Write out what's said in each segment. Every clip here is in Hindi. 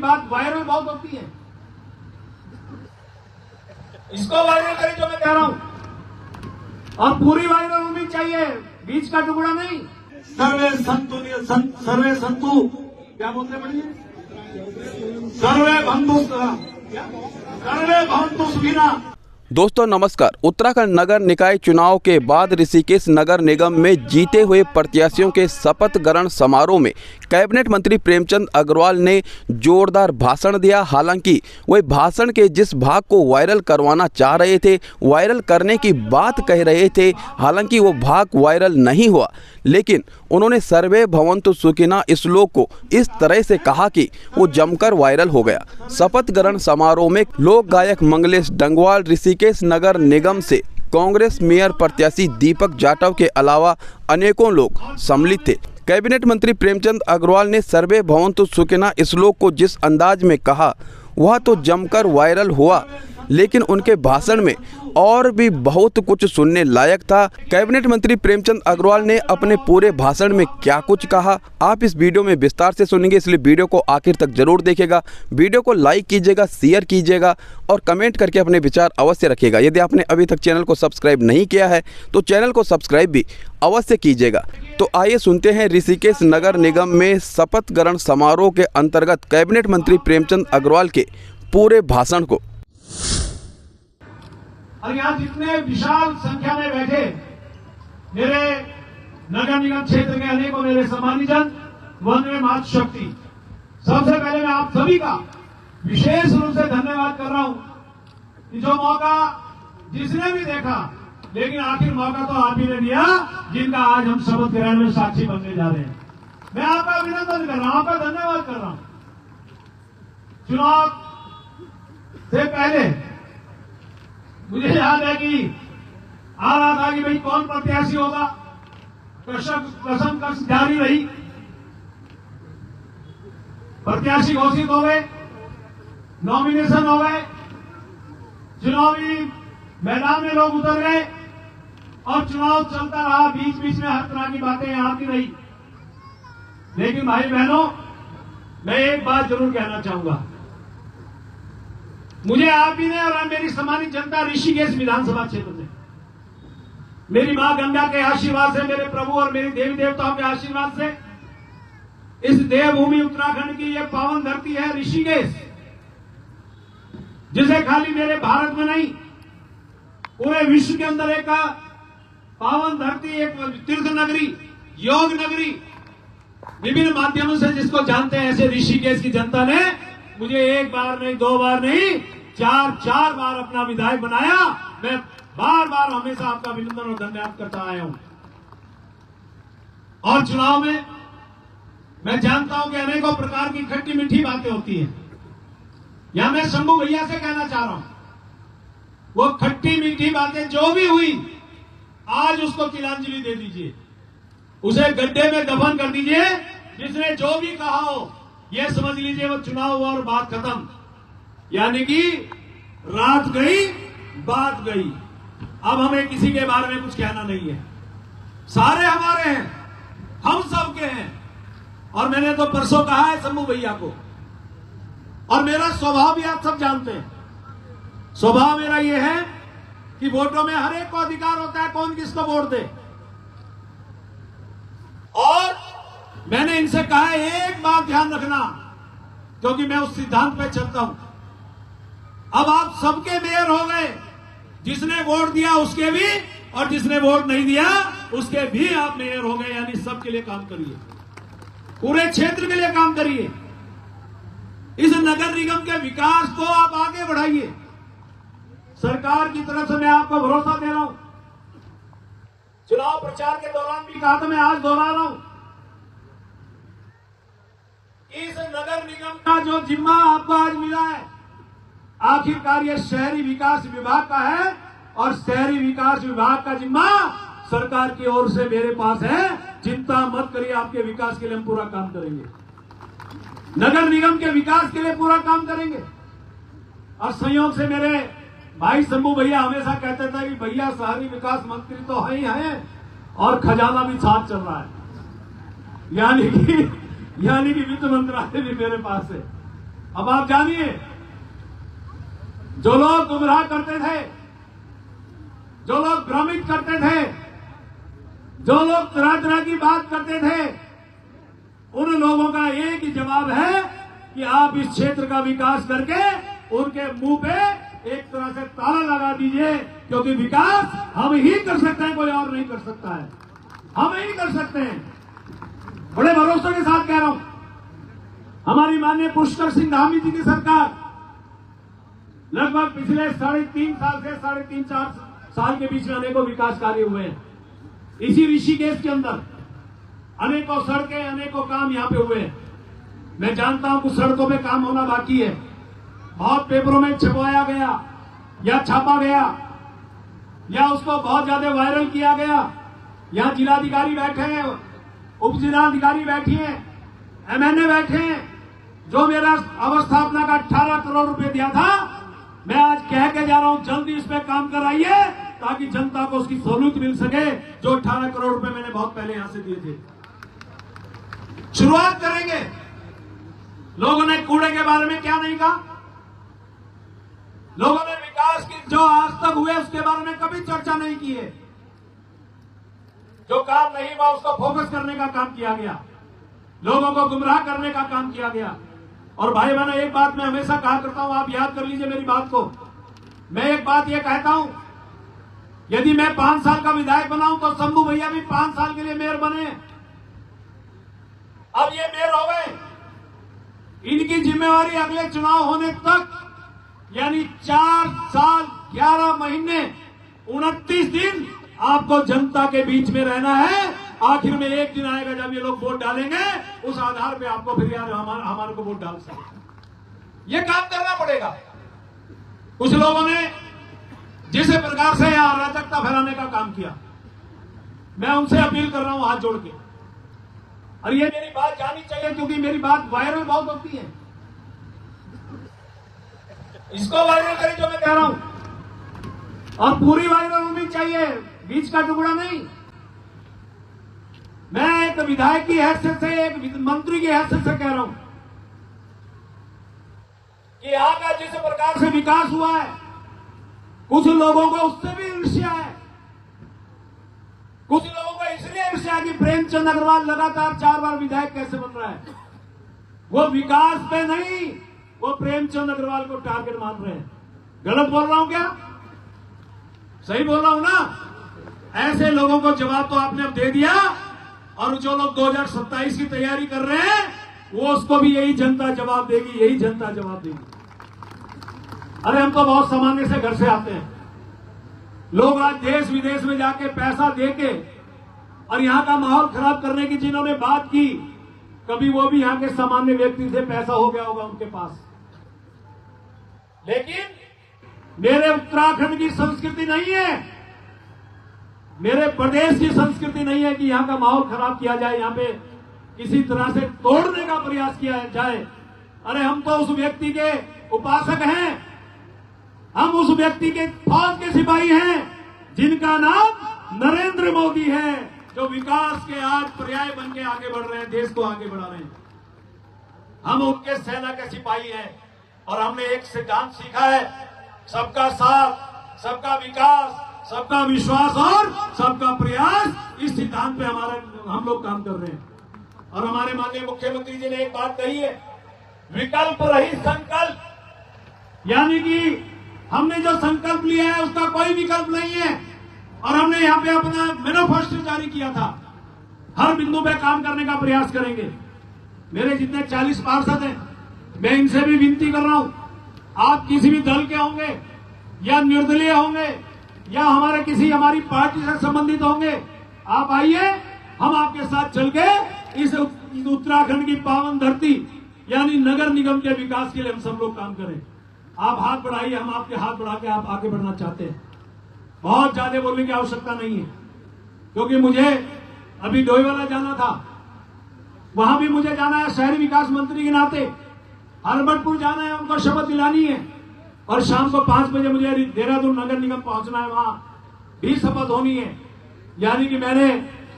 बात वायरल बहुत होती है। इसको वायरल करें जो मैं कह रहा हूं, और पूरी वायरल होनी चाहिए, बीच का टुकड़ा नहीं। सर्वे संतु क्या बोलते पढ़िए, सर्वे भवन्तु सुखिनः। दोस्तों नमस्कार। उत्तराखंड नगर निकाय चुनाव के बाद ऋषिकेश नगर निगम में जीते हुए प्रत्याशियों के शपथ ग्रहण समारोह में कैबिनेट मंत्री प्रेमचंद अग्रवाल ने जोरदार भाषण दिया। हालांकि वे भाषण के जिस भाग को वायरल करवाना चाह रहे थे, वायरल करने की बात कह रहे थे, हालांकि वो भाग वायरल नहीं हुआ, लेकिन उन्होंने सर्वे भवन्तु सुखिनः श्लोक को इस तरह से कहा कि वो जमकर वायरल हो गया। शपथ ग्रहण समारोह में लोक गायक मंगलेश डंगवाल, ऋषिकेश नगर निगम से कांग्रेस मेयर प्रत्याशी दीपक जाटव के अलावा अनेकों लोग सम्मिलित थे। कैबिनेट मंत्री प्रेमचंद अग्रवाल ने सर्वे भवन्तु सुखिनः श्लोक को जिस अंदाज में कहा वह तो जमकर वायरल हुआ, लेकिन उनके भाषण में और भी बहुत कुछ सुनने लायक था। कैबिनेट मंत्री प्रेमचंद अग्रवाल ने अपने पूरे भाषण में क्या कुछ कहा आप इस वीडियो में विस्तार से सुनेंगे, इसलिए वीडियो को आखिर तक जरूर देखिएगा। वीडियो को लाइक कीजिएगा, शेयर कीजिएगा और कमेंट करके अपने विचार अवश्य रखिएगा। यदि आपने अभी तक चैनल को सब्सक्राइब नहीं किया है तो चैनल को सब्सक्राइब भी अवश्य कीजिएगा। तो आइए सुनते हैं ऋषिकेश नगर निगम में शपथ ग्रहण समारोह के अंतर्गत कैबिनेट मंत्री प्रेमचंद अग्रवाल के पूरे भाषण को। और यहाँ जितने विशाल संख्या में बैठे मेरे नगर निगम क्षेत्र के अनेकों मेरे सम्मानित जन, वंदे मातृशक्ति, सबसे पहले मैं आप सभी का विशेष रूप से धन्यवाद कर रहा हूं कि जो मौका जिसने भी देखा, लेकिन आखिर मौका तो आप ही ने दिया जिनका आज हम शपथ ग्रहण में साक्षी बनने जा रहे हैं। मैं आपका अभिनंदन कर रहा हूं, आपका धन्यवाद कर रहा हूं। चुनाव से पहले मुझे याद है कि आ रहा था कि भाई कौन प्रत्याशी होगा, कसम कस जारी रही, प्रत्याशी घोषित हो गए, नॉमिनेशन हो गए, चुनावी मैदान में लोग उतर गए और चुनाव चलता रहा। बीच बीच में हर तरह की बातें आती रही, लेकिन भाई बहनों मैं एक बात जरूर कहना चाहूंगा, मुझे आप भी ने और मेरी सम्मानित जनता ऋषिकेश विधानसभा क्षेत्र से, मेरी मां गंगा के आशीर्वाद से, मेरे प्रभु और मेरी देवी देवताओं के आशीर्वाद से, इस देवभूमि उत्तराखंड की यह पावन धरती है ऋषिकेश, जिसे खाली मेरे भारत में नहीं पूरे विश्व के अंदर एक पावन धरती, एक तीर्थ नगरी, योग नगरी, विभिन्न माध्यमों से जिसको जानते हैं, ऐसे ऋषिकेश की जनता ने मुझे एक बार नहीं, दो बार नहीं, चार बार अपना विधायक बनाया। मैं बार बार हमेशा आपका अभिनंदन और धन्यवाद करता आया हूं। और चुनाव में मैं जानता हूं कि अनेकों प्रकार की खट्टी मीठी बातें होती हैं। यहां मैं शंभू भैया से कहना चाह रहा हूं, वो खट्टी मीठी बातें जो भी हुई, आज उसको तिलांजलि दे दीजिए, उसे गड्ढे में दफन कर दीजिए। जिसने जो भी कहा हो, ये समझ लीजिए वो चुनाव हुआ और बात खत्म, यानी कि रात गई बात गई। अब हमें किसी के बारे में कुछ कहना नहीं है, सारे हमारे हैं, हम सबके हैं। और मैंने तो परसों कहा है शंभू भैया को, और मेरा स्वभाव भी आप सब जानते हैं। स्वभाव मेरा ये है कि वोटों में हर एक को अधिकार होता है कौन किसको वोट दे, और मैंने इनसे कहा है एक बात ध्यान रखना, क्योंकि मैं उस सिद्धांत पे चलता हूं। अब आप सबके मेयर हो गए, जिसने वोट दिया उसके भी, और जिसने वोट नहीं दिया उसके भी आप मेयर हो गए, यानी सबके लिए काम करिए, पूरे क्षेत्र के लिए काम करिए। इस नगर निगम के विकास को आप आगे बढ़ाइए। सरकार की तरफ से मैं आपको भरोसा दे रहा हूं, चुनाव प्रचार के दौरान भी कहा था, मैं आज दोहरा रहा हूं, इस नगर निगम का जो जिम्मा आपको आज मिला है, आखिरकार ये शहरी विकास विभाग का है, और शहरी विकास विभाग का जिम्मा सरकार की ओर से मेरे पास है। चिंता मत करिए, आपके विकास के लिए हम पूरा काम करेंगे, नगर निगम के विकास के लिए पूरा काम करेंगे। और संयोग से मेरे भाई शंभू भैया हमेशा कहते थे कि भैया शहरी विकास मंत्री तो है ही है, और खजाना भी साथ चल रहा है, यानी कि वित्त मंत्रालय भी मेरे पास है। अब आप जानिए, जो लोग गुमराह करते थे, जो लोग भ्रमित करते थे, जो लोग तरह तरह की बात करते थे, उन लोगों का एक ही जवाब है कि आप इस क्षेत्र का विकास करके उनके मुंह पे एक तरह से ताला लगा दीजिए, क्योंकि विकास हम ही कर सकते हैं, कोई और नहीं कर सकता है, हम ही कर सकते हैं। बड़े भरोसे के साथ कह रहा हूं, हमारी माननीय पुष्कर सिंह धामी जी की सरकार लगभग पिछले 3.5 साल से 3.5-4 साल के बीच में अनेकों विकास कार्य हुए हैं। इसी ऋषिकेश के अंदर अनेकों सड़कें, अनेकों काम यहां पे हुए हैं। मैं जानता हूं कुछ सड़कों पे काम होना बाकी है, बहुत पेपरों में छपवाया गया या छापा गया या उसको बहुत ज्यादा वायरल किया गया। यहां जिलाधिकारी बैठे हैं, उप जिलाधिकारी बैठी हैं, एमएनए बैठे हैं। जो मेरा अवस्थापना का 18 करोड़ रुपए दिया था, मैं आज कह के जा रहा हूं, जल्दी इस पे काम कराइए ताकि जनता को उसकी सहूलियत मिल सके। जो 18 करोड़ रुपए मैंने बहुत पहले यहां से दिए थे, शुरुआत करेंगे। लोगों ने कूड़े के बारे में क्या नहीं कहा, लोगों ने विकास की जो आज तक हुए उसके बारे में कभी चर्चा नहीं की है। जो काम नहीं हुआ उसको फोकस करने का काम किया गया, लोगों को गुमराह करने का काम किया गया। और भाई बहनों, एक बात मैं हमेशा कहा करता हूं, आप याद कर लीजिए मेरी बात को। मैं एक बात ये कहता हूं, यदि मैं 5 साल का विधायक बनाऊं तो शंभू भैया भी 5 साल के लिए मेयर बने। अब ये मेयर हो गए, इनकी जिम्मेवारी अगले चुनाव होने तक, यानी 4 साल 11 महीने 29 दिन आपको जनता के बीच में रहना है। आखिर में एक दिन आएगा जब ये लोग वोट डालेंगे, उस आधार पे आपको फिर यार हमारे को वोट डाल सकते। ये काम करना पड़ेगा। कुछ लोगों ने जिस प्रकार से यहां अराजकता फैलाने का काम किया, मैं उनसे अपील कर रहा हूं हाथ जोड़ के, और ये मेरी बात जानी चाहिए क्योंकि मेरी बात वायरल बहुत होती है। इसको वायरल करें जो मैं कह रहा हूं, और पूरी वायरल होनी चाहिए, बीच का टुकड़ा नहीं। मैं एक विधायक की हैसियत से, एक मंत्री की हैसियत से कह रहा हूं कि यहां का जिस प्रकार से विकास हुआ है, कुछ लोगों को उससे भी ईर्ष्या है। कुछ लोगों को इसलिए ईर्ष्या कि प्रेमचंद अग्रवाल लगातार 4 बार विधायक कैसे बन रहा है। वो विकास पे नहीं, वो प्रेमचंद अग्रवाल को टारगेट मान रहे हैं। गलत बोल रहा हूं क्या? सही बोल रहा हूं ना? ऐसे लोगों को जवाब तो आपने अब दे दिया, और जो लोग 2027 की तैयारी कर रहे हैं, वो उसको भी यही जनता जवाब देगी, यही जनता जवाब देगी। अरे हम तो बहुत सामान्य से घर से आते हैं। लोग आज देश विदेश में जाके पैसा देके और यहां का माहौल खराब करने की जिन्होंने बात की, कभी वो भी यहां के सामान्य व्यक्ति से पैसा हो गया होगा उनके पास। लेकिन मेरे उत्तराखंड की संस्कृति नहीं है, मेरे प्रदेश की संस्कृति नहीं है कि यहां का माहौल खराब किया जाए, यहां पे किसी तरह से तोड़ने का प्रयास किया जाए। अरे हम तो उस व्यक्ति के उपासक हैं, हम उस व्यक्ति के फौज के सिपाही हैं जिनका नाम नरेंद्र मोदी है, जो विकास के आज पर्याय बन के आगे बढ़ रहे हैं, देश को आगे बढ़ा रहे हैं। हम उनके सेना के सिपाही हैं, और हमने एक सिद्धांत सीखा है, सबका साथ, सबका विकास, सबका विश्वास और सबका प्रयास। इस सिद्धांत पे हम लोग काम कर रहे हैं। और हमारे माननीय मुख्यमंत्री जी ने एक बात कही है, विकल्प रहित संकल्प, यानी कि हमने जो संकल्प लिया है उसका कोई विकल्प नहीं है। और हमने यहाँ पे अपना मैनिफेस्टो जारी किया था, हर बिंदु पे काम करने का प्रयास करेंगे। मेरे जितने 40 पार्षद हैं, मैं इनसे भी विनती कर रहा हूं, आप किसी भी दल के होंगे या निर्दलीय होंगे या हमारी पार्टी से संबंधित होंगे, आप आइए, हम आपके साथ चल के इस उत्तराखंड की पावन धरती यानी नगर निगम के विकास के लिए हम सब लोग काम करें। आप हाथ बढ़ाइए, हम आपके हाथ बढ़ा के आप आगे बढ़ना चाहते हैं। बहुत ज्यादा बोलने की आवश्यकता नहीं है, क्योंकि मुझे अभी डोईवाला जाना था, वहां भी मुझे जाना है शहरी विकास मंत्री के नाते। हरबटपुर जाना है, उनको शपथ दिलानी है, और शाम को 5 बजे मुझे देहरादून नगर निगम पहुंचना है, वहां भी शपथ होनी है। यानी कि मैंने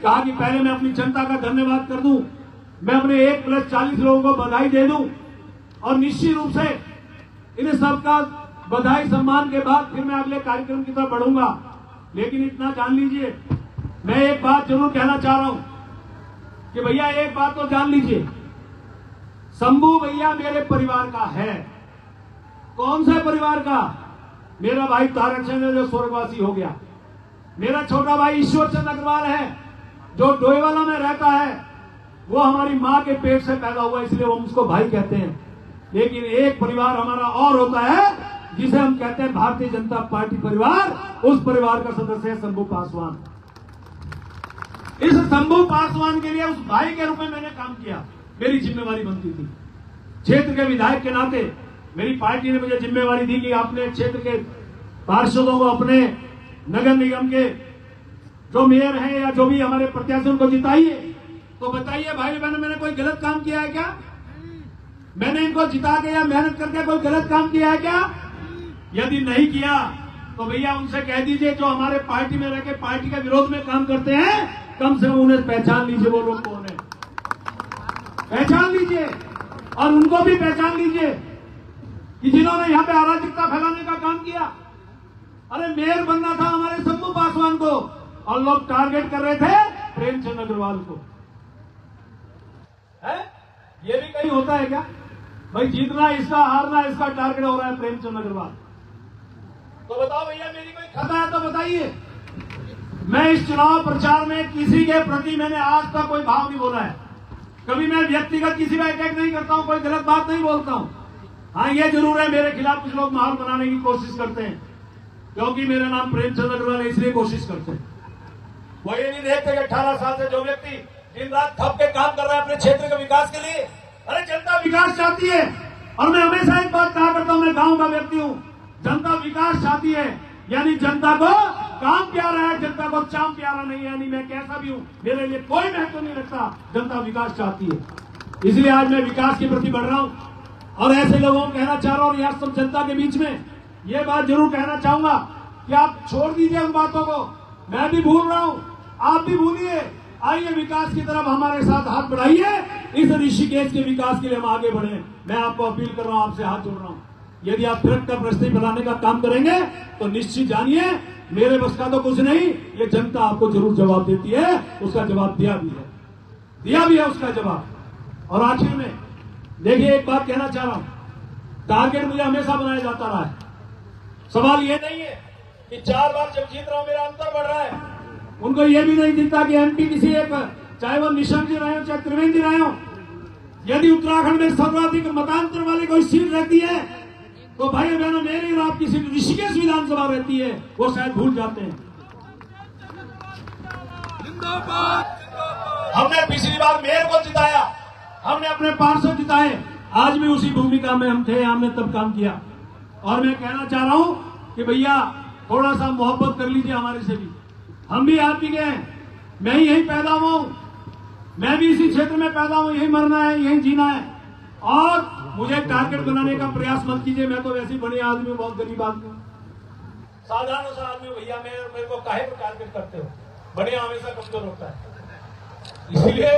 कहा कि पहले मैं अपनी जनता का धन्यवाद कर दूं, मैं अपने 1+40 लोगों को बधाई दे दूं और निश्चित रूप से इन सबका बधाई सम्मान के बाद फिर मैं अगले कार्यक्रम की तरफ बढ़ूंगा। लेकिन इतना जान लीजिए, मैं एक बात जरूर कहना चाह रहा हूं कि भैया एक बात तो जान लीजिए, शंभू भैया मेरे परिवार का है। कौन से परिवार का? मेरा भाई तारक चंद जो स्वर्गवासी हो गया, मेरा छोटा भाई ईश्वर चंद अग्रवाल है जो डोईवाला में रहता है, वो हमारी मां के पेट से पैदा हुआ, इसलिए हम उसको भाई कहते हैं। लेकिन एक परिवार हमारा और होता है जिसे हम कहते हैं भारतीय जनता पार्टी परिवार, उस परिवार का सदस्य है शंभू पासवान। इस शंभू पासवान के लिए उस भाई के रूप में मैंने काम किया, मेरी जिम्मेवारी बनती थी। क्षेत्र के विधायक के नाते मेरी पार्टी ने मुझे जिम्मेवारी दी कि आपने क्षेत्र के पार्षदों को, अपने नगर निगम के जो मेयर हैं या जो भी हमारे प्रत्याशी उनको जिताइए। तो बताइए भाई बहनों, मैंने कोई गलत काम किया है क्या? मैंने इनको जिता के या मेहनत करके कोई गलत काम किया है क्या? यदि नहीं किया तो भैया उनसे कह दीजिए जो हमारे पार्टी में रह के पार्टी के विरोध में काम करते हैं, कम से कम उन्हें पहचान लीजिए, वो लोग कौन है, पहचान लीजिए। और उनको भी पहचान लीजिए कि जिन्होंने यहां पे अराजकता फैलाने का काम किया। अरे मेयर बनना था हमारे शंभू पासवान को और लोग टारगेट कर रहे थे प्रेमचंद अग्रवाल को। है ये भी कहीं होता है क्या भाई? जीतना इसका, हारना इसका टारगेट हो रहा है प्रेमचंद अग्रवाल। तो बताओ भैया, मेरी कोई खता है तो बताइए। मैं इस चुनाव प्रचार में किसी के प्रति मैंने आज तक कोई भाव नहीं बोला है। कभी मैं व्यक्तिगत किसी पर अटैक नहीं करता हूं, कोई गलत बात नहीं बोलता हूं। हाँ, ये जरूर है मेरे खिलाफ कुछ लोग माहौल बनाने की कोशिश करते हैं, क्योंकि मेरा नाम प्रेमचंद अग्रवाल है इसलिए कोशिश करते हैं। वो ये नहीं देखते कि 18 साल से जो व्यक्ति दिन रात थक के काम कर रहा है अपने क्षेत्र के विकास के लिए। अरे जनता विकास चाहती है, और मैं हमेशा एक बात कहा करता हूं, मैं गांव का व्यक्ति हूं। जनता विकास चाहती है, यानी जनता को काम प्यारा है, जनता को चाम प्यारा नहीं है। यानी मैं कैसा भी हूं, मेरे लिए कोई महत्व नहीं रखता, जनता विकास चाहती है। इसलिए आज मैं विकास के प्रति बढ़ रहा हूं और ऐसे लोगों को कहना चाह रहा हूं, यहां सब जनता के बीच में ये बात जरूर कहना चाहूंगा कि आप छोड़ दीजिए उन बातों को। मैं भी भूल रहा हूं, आप भी भूलिए। आइए विकास की तरफ हमारे साथ हाथ बढ़ाइए, इस ऋषिकेश के विकास के लिए हम आगे बढ़े। मैं आपको अपील कर रहा हूं, आपसे हाथ जोड़ रहा हूं। यदि आप फिर का प्रश्न फैलाने का काम करेंगे तो निश्चित जानिए मेरे बस का तो कुछ नहीं, ये जनता आपको जरूर जवाब देती है। उसका जवाब दिया भी है उसका जवाब। और आखिर में देखिए, एक बात कहना चाह रहा हूं, टारगेट मुझे हमेशा बनाया जाता रहा है। सवाल ये नहीं है कि 4 बार जब जीत रहा हूं मेरा अंतर बढ़ रहा है। उनको ये भी नहीं दिखता कि एमपी किसी एक, चाहे वो निशंक जी रहे हो चाहे त्रिवेंद्र जी रहे हो, यदि उत्तराखंड में सर्वाधिक मतांतर वाली कोई सीट रहती है तो भाई बहनों, मेरी और आपकी सीट ऋषिकेश विधानसभा रहती है, वो शायद भूल जाते हैं। हमने पिछली बार मेयर को जिताया, हमने अपने पार्षद जिताए, आज भी उसी भूमिका में हम थे, हमने तब काम किया। और मैं कहना चाह रहा हूं कि भैया थोड़ा सा मोहब्बत कर लीजिए हमारे से भी। हम भी आप भी गए, मैं ही यहीं पैदा हुआ हूं, मैं भी इसी क्षेत्र में पैदा हूं, यही मरना है, यही जीना है। और मुझे टारगेट बनाने का प्रयास मत कीजिए। मैं तो वैसे ही बड़े आदमी, बहुत गरीब आदमी, साधारण सा आदमी। भैया मेरे को काहे पर टारगेट करते हो? बढ़िया हमेशा कमजोर होता है, इसलिए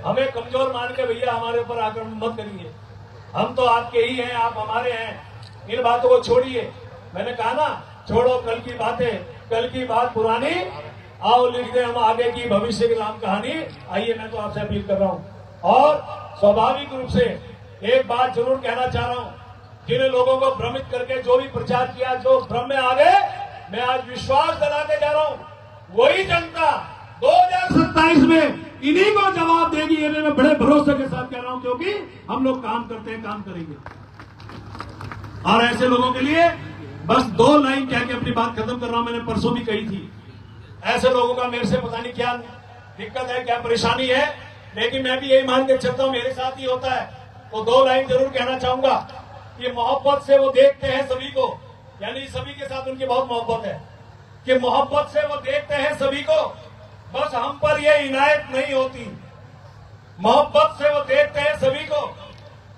हमें कमजोर मान के भैया हमारे ऊपर आक्रमण मत करिए। हम तो आपके ही हैं, आप हमारे हैं। इन बातों को छोड़िए। मैंने कहा ना, छोड़ो कल की बातें, कल की बात पुरानी, आओ लिख दे हम आगे की भविष्य की राम कहानी। आइए, मैं तो आपसे अपील कर रहा हूं। और स्वाभाविक रूप से एक बात जरूर कहना चाह रहा हूं, जिन लोगों को भ्रमित करके जो भी प्रचार किया, जो भ्रम में आ गए, मैं आज विश्वास दिलाते जा रहा हूं, वही जनता 2027 में इन्हीं को जवाब देगी। ये मैं बड़े भरोसे के साथ कह रहा हूं, क्योंकि हम लोग काम करते हैं, काम करेंगे। और ऐसे लोगों के लिए बस 2 लाइन कह के अपनी बात खत्म कर रहा हूं। मैंने परसों भी कही थी, ऐसे लोगों का मेरे से पता नहीं क्या दिक्कत है, क्या परेशानी है, लेकिन मैं भी यही मान के चलता हूं, मेरे साथ ही होता है। तो 2 लाइन जरूर कहना चाहूंगा कि मोहब्बत से वो देखते हैं सभी को, यानी सभी के साथ उनकी बहुत मोहब्बत है, कि मोहब्बत से वो देखते हैं सभी को, बस हम पर ये इनायत नहीं होती। मोहब्बत से वो देखते हैं सभी को,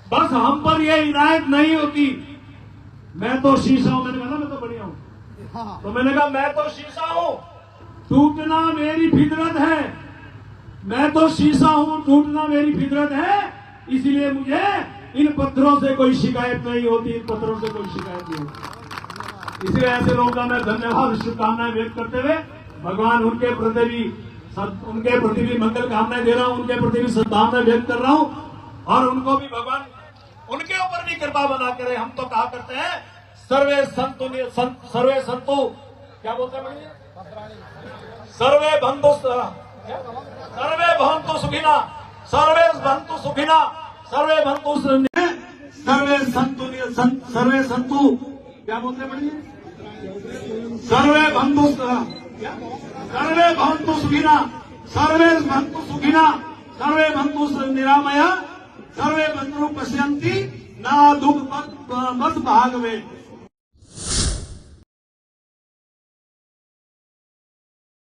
बस हम पर ये इनायत नहीं होती। मैं तो शीशा हूं, मैंने कहा ना मैं तो बढ़िया हूं, तो मैंने कहा मैं तो शीशा हूं, टूटना मेरी फितरत है। मैं तो शीशा हूं, टूटना मेरी फितरत है, इसलिए मुझे इन पत्थरों से कोई शिकायत नहीं होती, इन पत्थरों से कोई शिकायत नहीं होती। इसलिए ऐसे लोगों का मैं धन्यवाद शुभकामनाएं व्यक्त करते हुए भगवान उनके प्रति भी मंगल कामनाएं दे रहा हूं, उनके प्रति भी सद्भावनाएं व्यक्त कर रहा हूं और उनको भी भगवान उनके ऊपर भी कृपा बना करे। हम तो कहा करते हैं सर्वे संतु क्या बोलते हैं भैया, सर्वे भवन्तु सुखिना, सर्वे भवन्तु सुखिना, सर्वे भवन्तु सर्वे संतु क्या बोलते हैं भैया, सर्वे भवन्तु सुखिना, सर्वे भवन्तु सुखिना, सर्वे भवन्तु निरामया, सर्वे भद्रो पश्यन्ति ना दुख मत भागवे।